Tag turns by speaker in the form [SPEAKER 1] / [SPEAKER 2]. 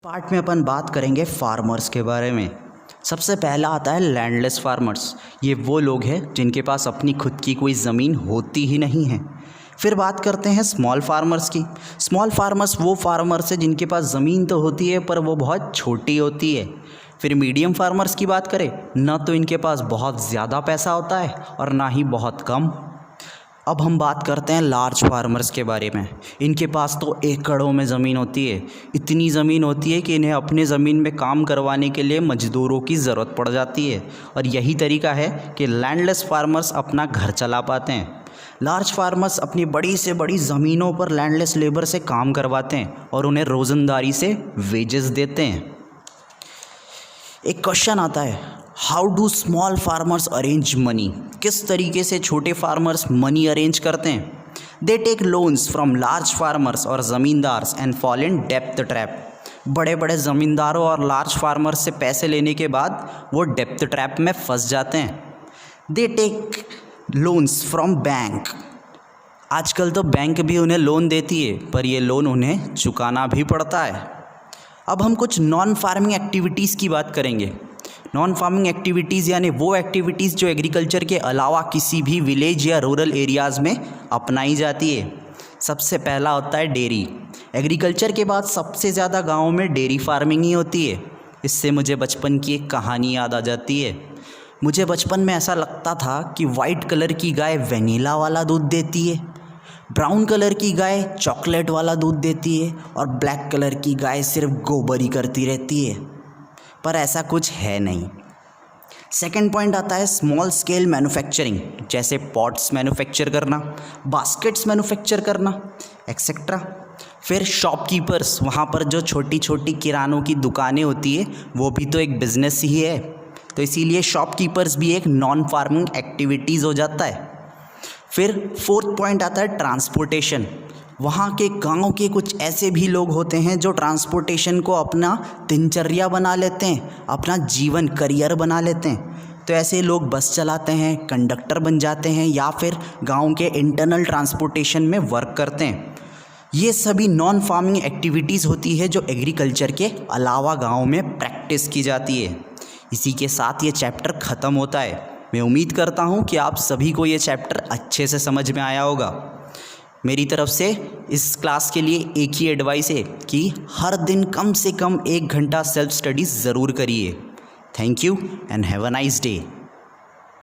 [SPEAKER 1] Part में अपन बात करेंगे फार्मर्स के बारे में। सबसे पहला आता है लैंडलेस फार्मर्स। ये वो लोग हैं जिनके पास अपनी खुद की कोई ज़मीन होती ही नहीं है। फिर बात करते हैं स्मॉल फार्मर्स की। स्मॉल फार्मर्स वो फार्मर्स हैं जिनके पास ज़मीन तो होती है पर वो बहुत छोटी होती है। फिर मीडियम फार्मर्स की बात करें, ना तो इनके पास बहुत ज़्यादा पैसा होता है और ना ही बहुत कम। अब हम बात करते हैं लार्ज फार्मर्स के बारे में। इनके पास तो एकड़ों में ज़मीन होती है। इतनी ज़मीन होती है कि इन्हें अपने ज़मीन में काम करवाने के लिए मज़दूरों की ज़रूरत पड़ जाती है और यही तरीका है कि लैंडलेस फार्मर्स अपना घर चला पाते हैं। लार्ज फार्मर्स अपनी बड़ी से बड़ी ज़मीनों पर लैंडलेस लेबर से काम करवाते हैं और उन्हें रोज़ंदारी से वेजेस देते हैं। एक क्वेश्चन आता है, how do small farmers arrange money? किस तरीके से छोटे फार्मर्स मनी अरेंज करते हैं? They take loans from large farmers और ज़मींदार्स एंड फॉल इन डेप्थ ट्रैप। बड़े बड़े ज़मींदारों और लार्ज फार्मर्स से पैसे लेने के बाद वो डेप्थ ट्रैप में फंस जाते हैं। They take loans from bank. आजकल तो बैंक भी उन्हें लोन देती है पर ये लोन उन्हें चुकाना भी पड़ता है। अब हम कुछ नॉन फार्मिंग एक्टिविटीज़ की बात करेंगे। नॉन फार्मिंग एक्टिविटीज़ यानी वो एक्टिविटीज़ जो एग्रीकल्चर के अलावा किसी भी विलेज या रूरल एरियाज़ में अपनाई जाती है। सबसे पहला होता है डेयरी। एग्रीकल्चर के बाद सबसे ज़्यादा गाँव में डेयरी फार्मिंग ही होती है। इससे मुझे बचपन की एक कहानी याद आ जाती है। मुझे बचपन में ऐसा लगता था कि वाइट कलर की गाय वेनिला वाला दूध देती है, ब्राउन कलर की गाय चॉकलेट वाला दूध देती है और ब्लैक कलर की गाय सिर्फ गोबर ही करती रहती है, पर ऐसा कुछ है नहीं। सेकंड पॉइंट आता है स्मॉल स्केल मैन्युफैक्चरिंग, जैसे पॉट्स मैन्युफैक्चर करना, बास्केट्स मैन्युफैक्चर करना एक्सेट्रा। फिर शॉपकीपर्स, वहाँ पर जो छोटी छोटी किरानों की दुकानें होती है वो भी तो एक बिज़नेस ही है, तो इसीलिए शॉपकीपर्स भी एक नॉन फार्मिंग एक्टिविटीज़ हो जाता है। फिर फोर्थ पॉइंट आता है ट्रांसपोर्टेशन। वहाँ के गांव के कुछ ऐसे भी लोग होते हैं जो ट्रांसपोर्टेशन को अपना दिनचर्या बना लेते हैं, अपना जीवन करियर बना लेते हैं। तो ऐसे लोग बस चलाते हैं, कंडक्टर बन जाते हैं या फिर गांव के इंटरनल ट्रांसपोर्टेशन में वर्क करते हैं। ये सभी नॉन फार्मिंग एक्टिविटीज़ होती है जो एग्रीकल्चर के अलावा गाँव में प्रैक्टिस की जाती है। इसी के साथ ये चैप्टर ख़त्म होता है। मैं उम्मीद करता हूँ कि आप सभी को ये चैप्टर अच्छे से समझ में आया होगा। मेरी तरफ से इस क्लास के लिए एक ही एडवाइस है कि हर दिन कम से कम 1 घंटा सेल्फ स्टडीज़ ज़रूर करिए। Thank you and have a nice day.